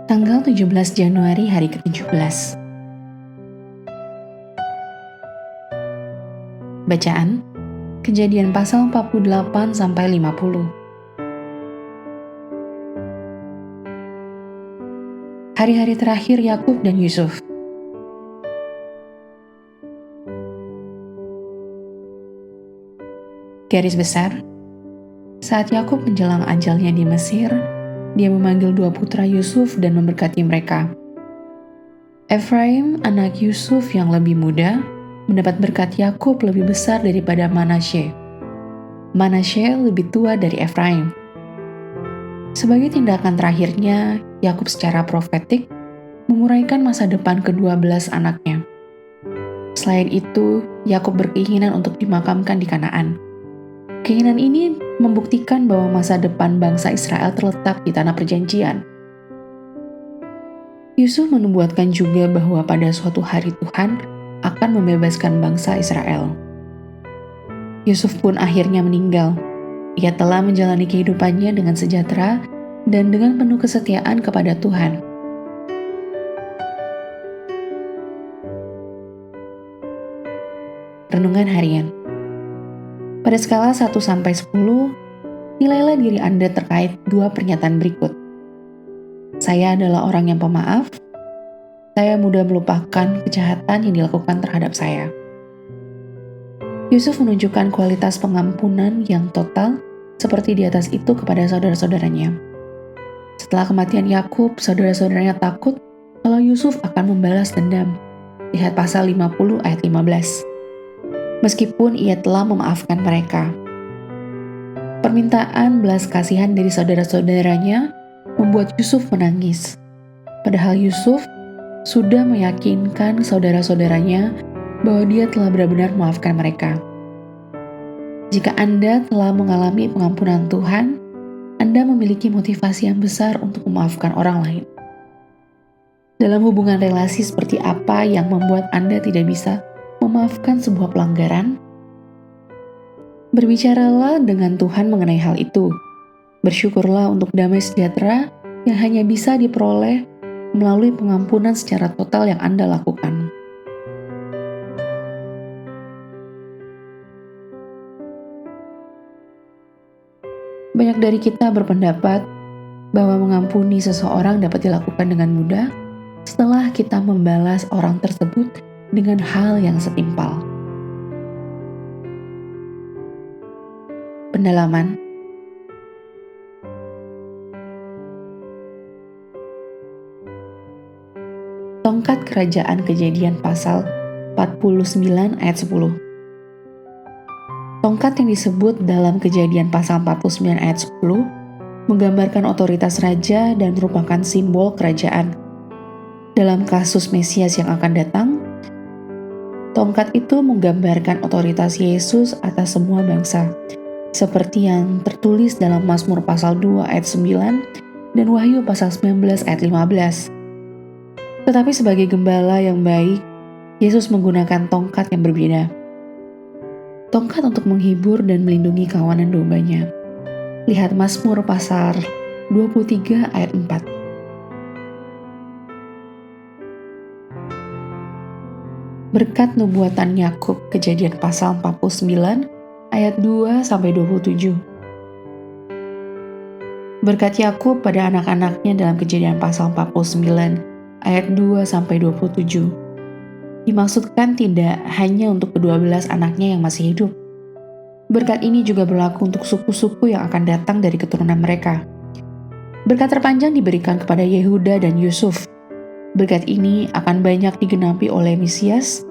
Tanggal 17 Januari hari ke-17. Bacaan Kejadian pasal 48 sampai 50. Hari-hari terakhir Yakub dan Yusuf. Garis besar, saat Yakub menjelang ajalnya di Mesir, dia memanggil dua putra Yusuf dan memberkati mereka. Efraim, anak Yusuf yang lebih muda, mendapat berkat Yakub lebih besar daripada Manasye. Manasye lebih tua dari Efraim. Sebagai tindakan terakhirnya, Yakub secara profetik menguraikan masa depan ke-12 anaknya. Selain itu, Yakub berkeinginan untuk dimakamkan di Kanaan. Keinginan ini membuktikan bahwa masa depan bangsa Israel terletak di tanah perjanjian. Yusuf menubuatkan juga bahwa pada suatu hari Tuhan akan membebaskan bangsa Israel. Yusuf pun akhirnya meninggal. Ia telah menjalani kehidupannya dengan sejahtera dan dengan penuh kesetiaan kepada Tuhan. Renungan harian. Pada skala 1-10, nilailah diri Anda terkait dua pernyataan berikut. Saya adalah orang yang pemaaf. Saya mudah melupakan kejahatan yang dilakukan terhadap saya. Yusuf menunjukkan kualitas pengampunan yang total seperti di atas itu kepada saudara-saudaranya. Setelah kematian Yakub, saudara-saudaranya takut kalau Yusuf akan membalas dendam. Lihat pasal 50 ayat 15. Meskipun ia telah memaafkan mereka. Permintaan belas kasihan dari saudara-saudaranya membuat Yusuf menangis. Padahal Yusuf sudah meyakinkan saudara-saudaranya bahwa dia telah benar-benar memaafkan mereka. Jika Anda telah mengalami pengampunan Tuhan, Anda memiliki motivasi yang besar untuk memaafkan orang lain. Dalam hubungan relasi seperti apa yang membuat Anda tidak bisa memaafkan sebuah pelanggaran? Berbicaralah dengan Tuhan mengenai hal itu. Bersyukurlah untuk damai sejahtera yang hanya bisa diperoleh melalui pengampunan secara total yang Anda lakukan. Banyak dari kita berpendapat bahwa mengampuni seseorang dapat dilakukan dengan mudah setelah kita membalas orang tersebut dengan hal yang setimpal. Pendalaman. Tongkat kerajaan Kejadian pasal 49 ayat 10. Tongkat yang disebut dalam Kejadian pasal 49 ayat 10 menggambarkan otoritas raja dan merupakan simbol kerajaan. Dalam kasus Mesias yang akan datang, tongkat itu menggambarkan otoritas Yesus atas semua bangsa, seperti yang tertulis dalam Mazmur pasal 2 ayat 9 dan Wahyu pasal 19 ayat 15. Tetapi sebagai gembala yang baik, Yesus menggunakan tongkat yang berbeda. Tongkat untuk menghibur dan melindungi kawanan dombanya. Lihat Mazmur pasal 23 ayat 4. Berkat nubuatan Yakub Kejadian pasal 49 ayat 2-27. Berkat Yakub pada anak-anaknya dalam Kejadian pasal 49 ayat 2-27. Dimaksudkan tidak hanya untuk ke-12 anaknya yang masih hidup. Berkat ini juga berlaku untuk suku-suku yang akan datang dari keturunan mereka. Berkat terpanjang diberikan kepada Yehuda dan Yusuf. Berkat ini akan banyak digenapi oleh Mesias.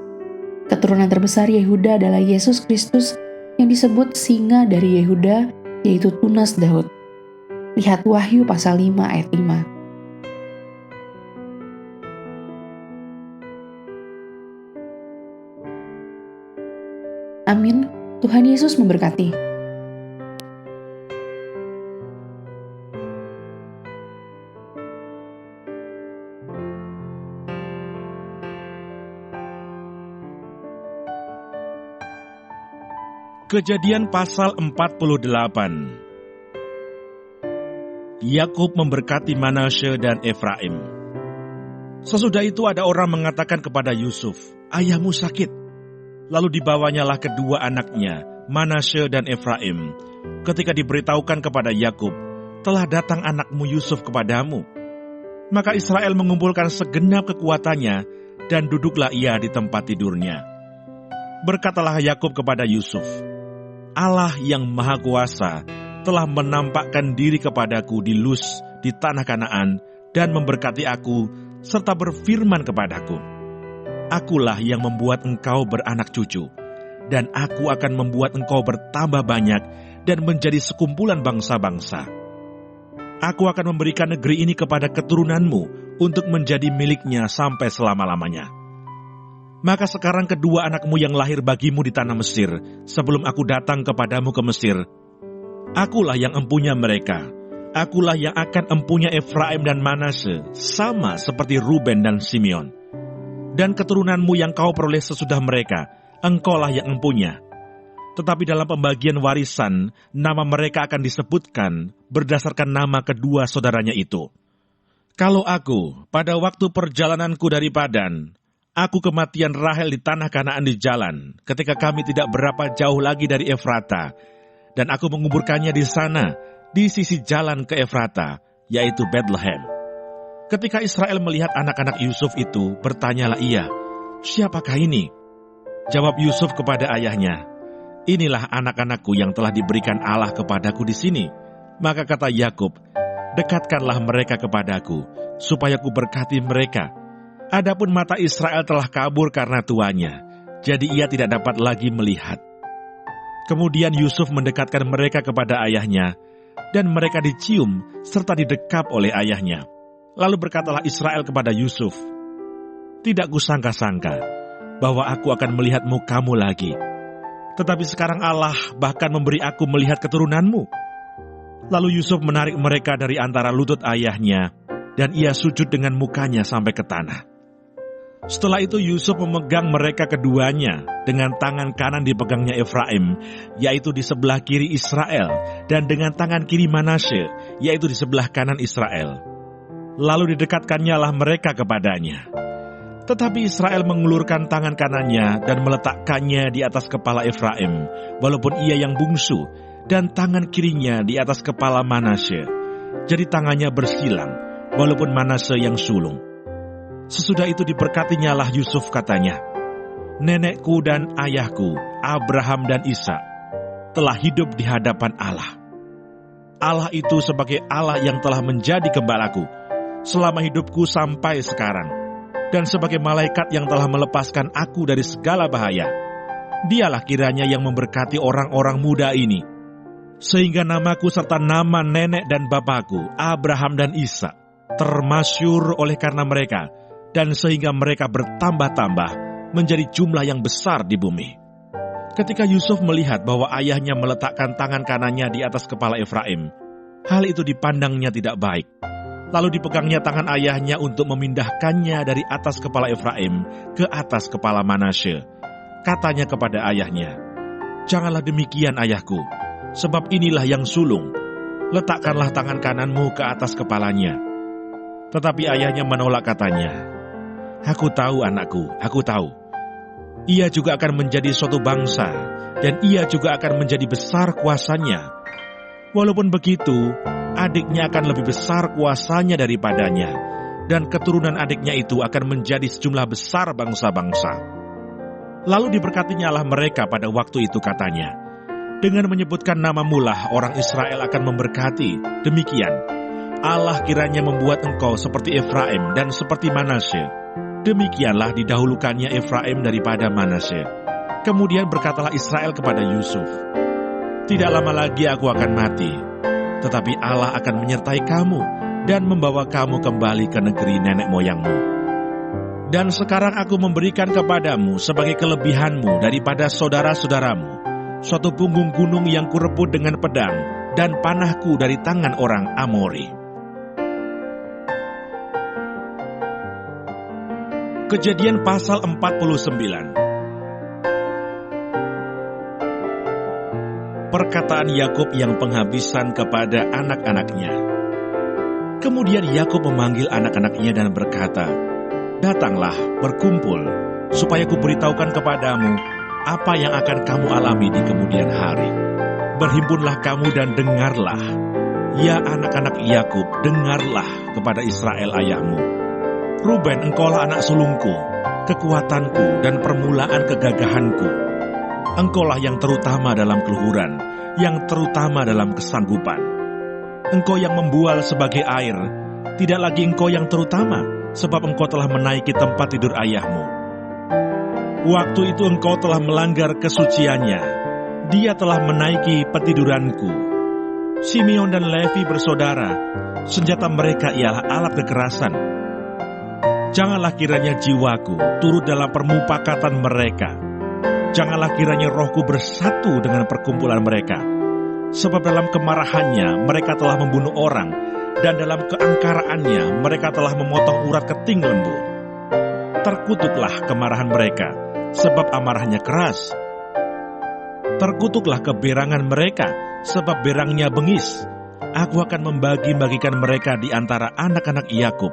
Keturunan terbesar Yehuda adalah Yesus Kristus yang disebut singa dari Yehuda, yaitu tunas Daud. Lihat Wahyu pasal 5 ayat 5. Amin. Tuhan Yesus memberkati. Kejadian pasal 48. Yakub memberkati Manasye dan Efraim. Sesudah itu ada orang mengatakan kepada Yusuf, "Ayahmu sakit." Lalu dibawanyalah kedua anaknya, Manasye dan Efraim. Ketika diberitahukan kepada Yakub, "Telah datang anakmu Yusuf kepadamu." Maka Israel mengumpulkan segenap kekuatannya, dan duduklah ia di tempat tidurnya. Berkatalah Yakub kepada Yusuf, "Allah yang Maha Kuasa telah menampakkan diri kepadaku di Luz di tanah Kanaan dan memberkati aku serta berfirman kepadaku, 'Akulah yang membuat engkau beranak cucu, dan aku akan membuat engkau bertambah banyak dan menjadi sekumpulan bangsa-bangsa. Aku akan memberikan negeri ini kepada keturunanmu untuk menjadi miliknya sampai selama-lamanya.' Maka sekarang kedua anakmu yang lahir bagimu di tanah Mesir, sebelum aku datang kepadamu ke Mesir, akulah yang empunya mereka. Akulah yang akan empunya Efraim dan Manasye, sama seperti Ruben dan Simeon. Dan keturunanmu yang kau peroleh sesudah mereka, engkaulah yang empunya. Tetapi dalam pembagian warisan, nama mereka akan disebutkan berdasarkan nama kedua saudaranya itu. Kalau aku, pada waktu perjalananku dari Padan, aku kematian Rahel di tanah Kanaan di jalan, ketika kami tidak berapa jauh lagi dari Efrata, dan aku menguburkannya di sana, di sisi jalan ke Efrata, yaitu Bethlehem. Ketika Israel melihat anak-anak Yusuf itu, bertanyalah ia, 'Siapakah ini?' Jawab Yusuf kepada ayahnya, 'Inilah anak-anakku yang telah diberikan Allah kepadaku di sini.' Maka kata Yakub, 'Dekatkanlah mereka kepadaku, supaya ku berkati mereka.' Adapun mata Israel telah kabur karena tuanya, jadi ia tidak dapat lagi melihat. Kemudian Yusuf mendekatkan mereka kepada ayahnya, dan mereka dicium serta didekap oleh ayahnya. Lalu berkatalah Israel kepada Yusuf, 'Tidak kusangka-sangka bahwa aku akan melihat mukamu lagi. Tetapi sekarang Allah bahkan memberi aku melihat keturunanmu.' Lalu Yusuf menarik mereka dari antara lutut ayahnya, dan ia sujud dengan mukanya sampai ke tanah. Setelah itu Yusuf memegang mereka keduanya, dengan tangan kanan dipegangnya Efraim, yaitu di sebelah kiri Israel, dan dengan tangan kiri Manasye, yaitu di sebelah kanan Israel. Lalu didekatkannya lah mereka kepadanya. Tetapi Israel mengulurkan tangan kanannya dan meletakkannya di atas kepala Efraim, walaupun ia yang bungsu, dan tangan kirinya di atas kepala Manasye. Jadi tangannya bersilang, walaupun Manasye yang sulung. Sesudah itu diberkatinya lah Yusuf, katanya, 'Nenekku dan ayahku, Abraham dan Ishak, telah hidup di hadapan Allah. Allah itu sebagai Allah yang telah menjadi gembalaku selama hidupku sampai sekarang, dan sebagai malaikat yang telah melepaskan aku dari segala bahaya. Dialah kiranya yang memberkati orang-orang muda ini, sehingga namaku serta nama nenek dan bapakku, Abraham dan Ishak, termasyhur oleh karena mereka, dan sehingga mereka bertambah-tambah menjadi jumlah yang besar di bumi.' Ketika Yusuf melihat bahwa ayahnya meletakkan tangan kanannya di atas kepala Efraim, hal itu dipandangnya tidak baik. Lalu dipegangnya tangan ayahnya untuk memindahkannya dari atas kepala Efraim ke atas kepala Manasye. Katanya kepada ayahnya, 'Janganlah demikian, ayahku, sebab inilah yang sulung. Letakkanlah tangan kananmu ke atas kepalanya.' Tetapi ayahnya menolak, katanya, 'Aku tahu, anakku, aku tahu. Ia juga akan menjadi suatu bangsa, dan ia juga akan menjadi besar kuasanya. Walaupun begitu, adiknya akan lebih besar kuasanya daripadanya, dan keturunan adiknya itu akan menjadi sejumlah besar bangsa-bangsa.' Lalu diberkatinya lah mereka pada waktu itu, katanya, 'Dengan menyebutkan namamu lah orang Israel akan memberkati. Demikian, Allah kiranya membuat engkau seperti Efraim dan seperti Manasye.' Demikianlah didahulukannya Efraim daripada Manasye. Kemudian berkatalah Israel kepada Yusuf, 'Tidak lama lagi aku akan mati, tetapi Allah akan menyertai kamu dan membawa kamu kembali ke negeri nenek moyangmu. Dan sekarang aku memberikan kepadamu sebagai kelebihanmu daripada saudara-saudaramu, suatu punggung gunung yang kurebut dengan pedang, dan panahku dari tangan orang Amori.'" Kejadian pasal 49. Perkataan Yakub yang penghabisan kepada anak-anaknya. Kemudian Yakub memanggil anak-anaknya dan berkata, "Datanglah, berkumpul, supaya kuberitahukan kepadamu apa yang akan kamu alami di kemudian hari. Berhimpunlah kamu dan dengarlah. Ya anak-anak Yakub, dengarlah kepada Israel ayahmu. Ruben, engkaulah anak sulungku, kekuatanku dan permulaan kegagahanku. Engkaulah yang terutama dalam keluhuran, yang terutama dalam kesanggupan. Engkau yang membual sebagai air, tidak lagi engkau yang terutama, sebab engkau telah menaiki tempat tidur ayahmu. Waktu itu engkau telah melanggar kesuciannya, dia telah menaiki petiduranku. Simeon dan Levi bersaudara, senjata mereka ialah alat kekerasan. Janganlah kiranya jiwaku turut dalam permupakatan mereka. Janganlah kiranya rohku bersatu dengan perkumpulan mereka. Sebab dalam kemarahannya mereka telah membunuh orang, dan dalam keangkaraannya mereka telah memotong urat keting lembu. Terkutuklah kemarahan mereka, sebab amarahnya keras. Terkutuklah keberangan mereka, sebab berangnya bengis. Aku akan membagi-bagikan mereka di antara anak-anak Yakub,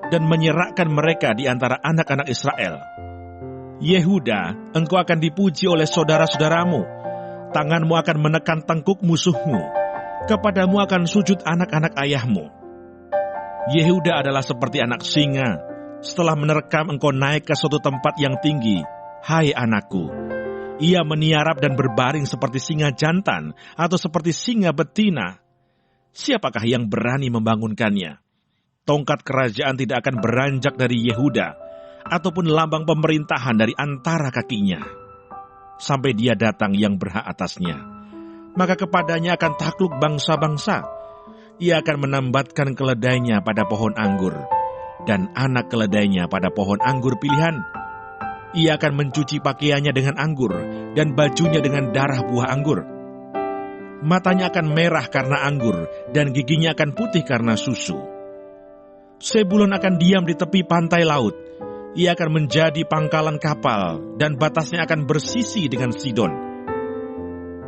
dan menyerahkan mereka di antara anak-anak Israel. Yehuda, engkau akan dipuji oleh saudara-saudaramu. Tanganmu akan menekan tengkuk musuhmu. Kepadamu akan sujud anak-anak ayahmu. Yehuda adalah seperti anak singa. Setelah menerkam engkau naik ke suatu tempat yang tinggi. Hai anakku, ia meniarap dan berbaring seperti singa jantan atau seperti singa betina. Siapakah yang berani membangunkannya? Tongkat kerajaan tidak akan beranjak dari Yehuda, ataupun lambang pemerintahan dari antara kakinya, sampai dia datang yang berhak atasnya. Maka kepadanya akan takluk bangsa-bangsa. Ia akan menambatkan keledainya pada pohon anggur, dan anak keledainya pada pohon anggur pilihan. Ia akan mencuci pakaiannya dengan anggur, dan bajunya dengan darah buah anggur. Matanya akan merah karena anggur, dan giginya akan putih karena susu. Sebulon akan diam di tepi pantai laut. Ia akan menjadi pangkalan kapal, dan batasnya akan bersisi dengan Sidon.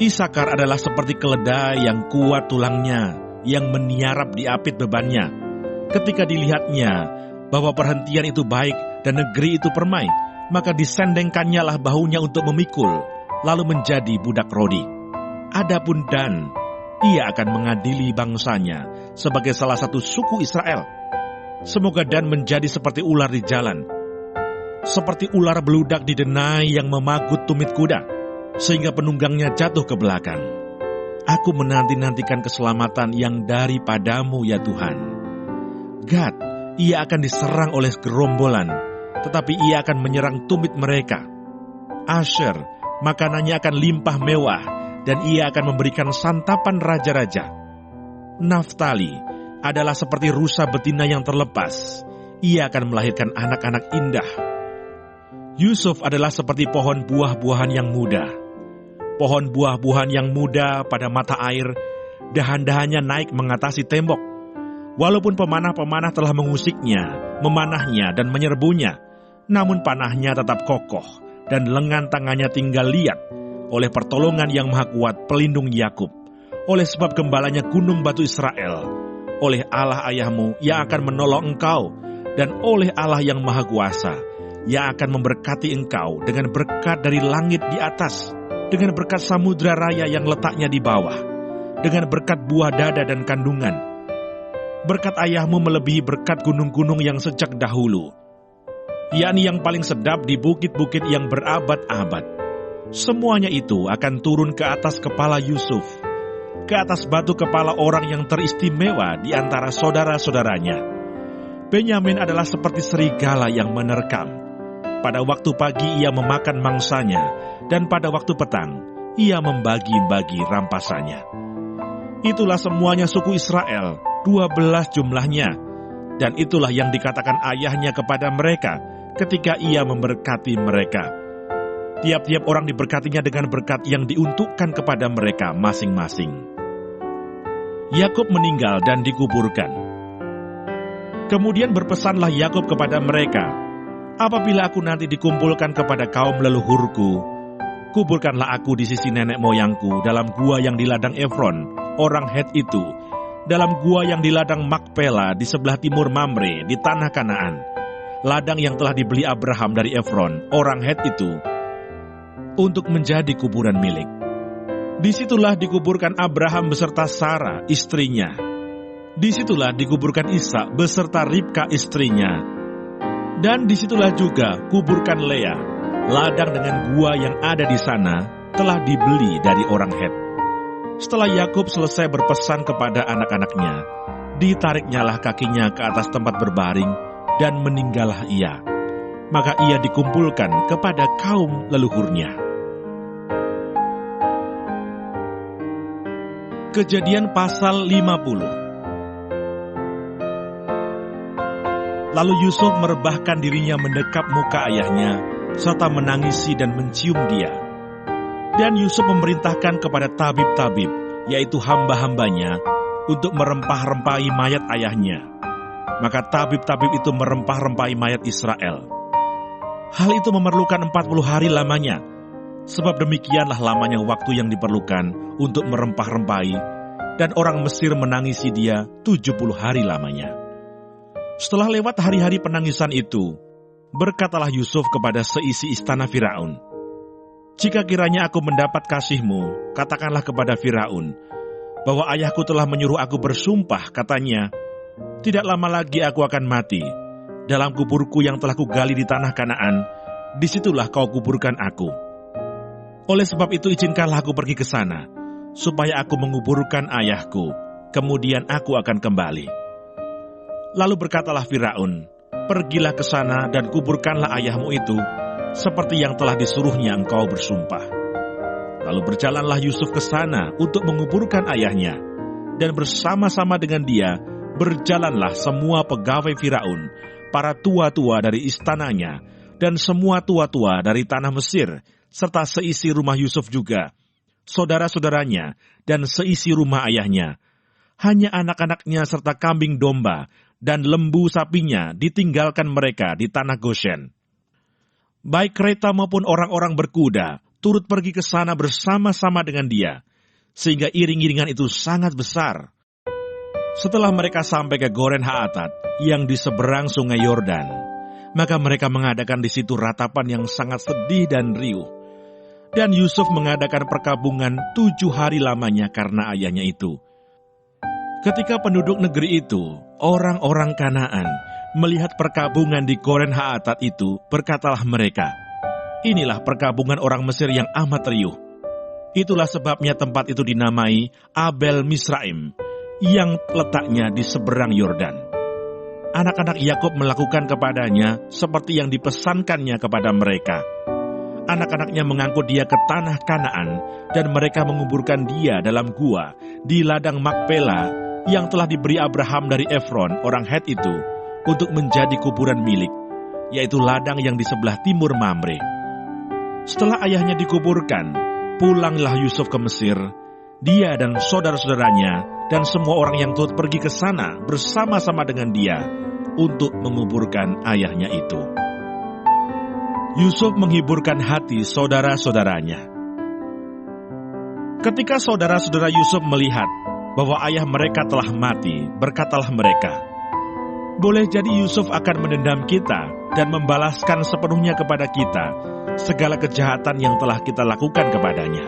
Isakar adalah seperti keledai yang kuat tulangnya, yang meniarap di apit bebannya. Ketika dilihatnya bahwa perhentian itu baik dan negeri itu permai, maka disendengkannya lah bahunya untuk memikul, lalu menjadi budak rodi. Adapun Dan, ia akan mengadili bangsanya sebagai salah satu suku Israel. Semoga Dan menjadi seperti ular di jalan, seperti ular beludak di denai yang memagut tumit kuda, sehingga penunggangnya jatuh ke belakang. Aku menanti-nantikan keselamatan yang daripadamu ya Tuhan. Gad, ia akan diserang oleh gerombolan, tetapi ia akan menyerang tumit mereka. Asher, makanannya akan limpah mewah, dan ia akan memberikan santapan raja-raja. Naftali adalah seperti rusa betina yang terlepas. Ia akan melahirkan anak-anak indah. Yusuf adalah seperti pohon buah-buahan yang muda. Pohon buah-buahan yang muda pada mata air, dahan-dahannya naik mengatasi tembok. Walaupun pemanah-pemanah telah mengusiknya, memanahnya dan menyerbunya, namun panahnya tetap kokoh, dan lengan tangannya tinggal liat, oleh pertolongan yang maha kuat pelindung Yakub, oleh sebab gembalanya gunung batu Israel, oleh Allah ayahmu yang akan menolong engkau, dan oleh Allah yang maha kuasa, yang akan memberkati engkau dengan berkat dari langit di atas, dengan berkat samudra raya yang letaknya di bawah, dengan berkat buah dada dan kandungan. Berkat ayahmu melebihi berkat gunung-gunung yang sejak dahulu, yakni yang paling sedap di bukit-bukit yang berabad-abad. Semuanya itu akan turun ke atas kepala Yusuf, ke atas batu kepala orang yang teristimewa di antara saudara-saudaranya. Benyamin adalah seperti serigala yang menerkam. Pada waktu pagi ia memakan mangsanya, dan pada waktu petang ia membagi-bagi rampasannya. Itulah semuanya suku Israel, 12 jumlahnya, dan itulah yang dikatakan ayahnya kepada mereka ketika ia memberkati mereka. Tiap-tiap orang diberkatinya dengan berkat yang diuntukkan kepada mereka masing-masing. Yakub meninggal dan dikuburkan. Kemudian berpesanlah Yakub kepada mereka, apabila aku nanti dikumpulkan kepada kaum leluhurku, kuburkanlah aku di sisi nenek moyangku dalam gua yang di ladang Efron, orang Het itu, dalam gua yang di ladang Makpela di sebelah timur Mamre di tanah Kanaan, ladang yang telah dibeli Abraham dari Efron, orang Het itu, untuk menjadi kuburan milik. Disitulah dikuburkan Abraham beserta Sarah, istrinya. Disitulah dikuburkan Ishak beserta Ribka, istrinya. Dan disitulah juga kuburkan Lea. Ladang dengan gua yang ada di sana telah dibeli dari orang Het. Setelah Yakub selesai berpesan kepada anak-anaknya, ditariknyalah kakinya ke atas tempat berbaring, dan meninggallah ia. Maka ia dikumpulkan kepada kaum leluhurnya. Kejadian pasal 50. Lalu Yusuf merebahkan dirinya mendekap muka ayahnya, serta menangisi dan mencium dia. Dan Yusuf memerintahkan kepada tabib-tabib, yaitu hamba-hambanya, untuk merempah-rempahi mayat ayahnya. Maka tabib-tabib itu merempah-rempahi mayat Israel. Hal itu memerlukan 40 hari lamanya, sebab demikianlah lamanya waktu yang diperlukan untuk merempah-rempahi, dan orang Mesir menangisi dia 70 hari lamanya. Setelah lewat hari-hari penangisan itu, berkatalah Yusuf kepada seisi istana Firaun, "Jika kiranya aku mendapat kasihmu, katakanlah kepada Firaun, bahwa ayahku telah menyuruh aku bersumpah," katanya, "tidak lama lagi aku akan mati. Dalam kuburku yang telah kugali di tanah Kanaan, disitulah kau kuburkan aku. Oleh sebab itu izinkanlah aku pergi ke sana, supaya aku menguburkan ayahku, kemudian aku akan kembali." Lalu berkatalah Firaun, "Pergilah ke sana dan kuburkanlah ayahmu itu, seperti yang telah disuruhnya engkau bersumpah." Lalu berjalanlah Yusuf ke sana untuk menguburkan ayahnya, dan bersama-sama dengan dia berjalanlah semua pegawai Firaun, para tua-tua dari istananya, dan semua tua-tua dari tanah Mesir, serta seisi rumah Yusuf juga, saudara-saudaranya, dan seisi rumah ayahnya. Hanya anak-anaknya serta kambing domba dan lembu sapinya ditinggalkan mereka di tanah Goshen. Baik kereta maupun orang-orang berkuda turut pergi ke sana bersama-sama dengan dia, sehingga iring-iringan itu sangat besar. Setelah mereka sampai ke Goren Haatat yang di seberang sungai Yordan, maka mereka mengadakan di situ ratapan yang sangat sedih dan riuh. Dan Yusuf mengadakan perkabungan 7 hari lamanya karena ayahnya itu. Ketika penduduk negeri itu, orang-orang Kanaan, melihat perkabungan di Goren Haatat itu, berkatalah mereka, "Inilah perkabungan orang Mesir yang amat riuh." Itulah sebabnya tempat itu dinamai Abel Misraim, yang letaknya di seberang Yordan. Anak-anak Yakub melakukan kepadanya seperti yang dipesankannya kepada mereka. Anak-anaknya mengangkut dia ke tanah Kanaan, dan mereka menguburkan dia dalam gua di ladang Makpela yang telah diberi Abraham dari Efron, orang Het itu, untuk menjadi kuburan milik, yaitu ladang yang di sebelah timur Mamre. Setelah ayahnya dikuburkan, pulanglah Yusuf ke Mesir, dia dan saudara-saudaranya, dan semua orang yang turut pergi ke sana bersama-sama dengan dia untuk menguburkan ayahnya itu. Yusuf menghiburkan hati saudara-saudaranya. Ketika saudara-saudara Yusuf melihat bahwa ayah mereka telah mati, berkatalah mereka, "Boleh jadi Yusuf akan menendam kita dan membalaskan sepenuhnya kepada kita segala kejahatan yang telah kita lakukan kepadanya."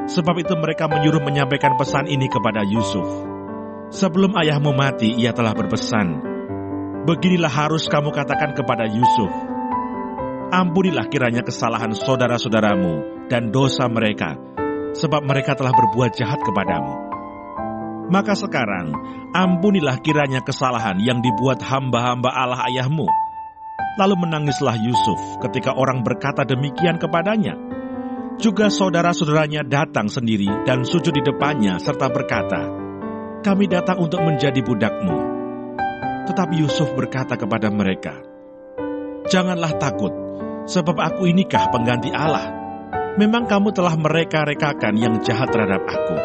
Sebab itu mereka menyuruh menyampaikan pesan ini kepada Yusuf. "Sebelum ayahmu mati, ia telah berpesan, 'Beginilah harus kamu katakan kepada Yusuf, ampunilah kiranya kesalahan saudara-saudaramu dan dosa mereka, sebab mereka telah berbuat jahat kepadamu. Maka sekarang, ampunilah kiranya kesalahan yang dibuat hamba-hamba Allah ayahmu.' Lalu menangislah Yusuf ketika orang berkata demikian kepadanya. Juga saudara-saudaranya datang sendiri dan sujud di depannya serta berkata, 'Kami datang untuk menjadi budakmu.' Tetapi Yusuf berkata kepada mereka, 'Janganlah takut, sebab aku inikah pengganti Allah. Memang kamu telah mereka-rekakan yang jahat terhadap aku.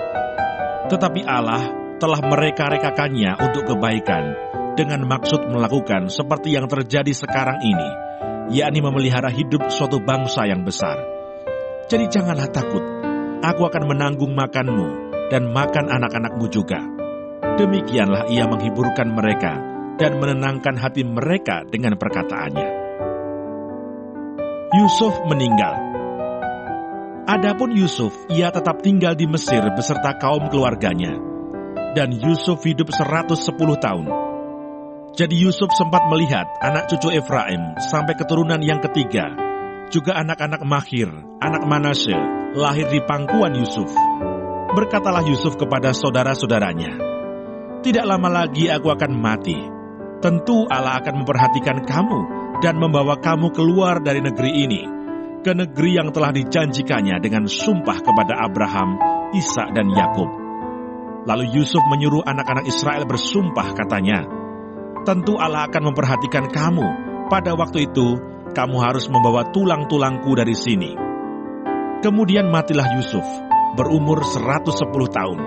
Tetapi Allah telah mereka-rekakannya untuk kebaikan, dengan maksud melakukan seperti yang terjadi sekarang ini, yakni memelihara hidup suatu bangsa yang besar. Jadi janganlah takut, aku akan menanggung makanmu dan makan anak-anakmu juga. Demikianlah ia menghiburkan mereka dan menenangkan hati mereka dengan perkataannya. Yusuf meninggal. Adapun Yusuf, ia tetap tinggal di Mesir beserta kaum keluarganya. Dan Yusuf hidup 110 tahun. Jadi Yusuf sempat melihat anak cucu Efraim sampai keturunan yang ketiga, juga anak-anak Makhir, anak Manasye, lahir di pangkuan Yusuf. Berkatalah Yusuf kepada saudara-saudaranya, "Tidak lama lagi aku akan mati. Tentu Allah akan memperhatikan kamu dan membawa kamu keluar dari negeri ini, ke negeri yang telah dijanjikannya dengan sumpah kepada Abraham, Ishak dan Yakub." Lalu Yusuf menyuruh anak-anak Israel bersumpah, katanya, "Tentu Allah akan memperhatikan kamu. Pada waktu itu, kamu harus membawa tulang-tulangku dari sini." Kemudian matilah Yusuf, berumur 110 tahun.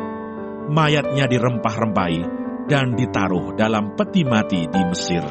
Mayatnya dirempah-rempahi dan ditaruh dalam peti mati di Mesir.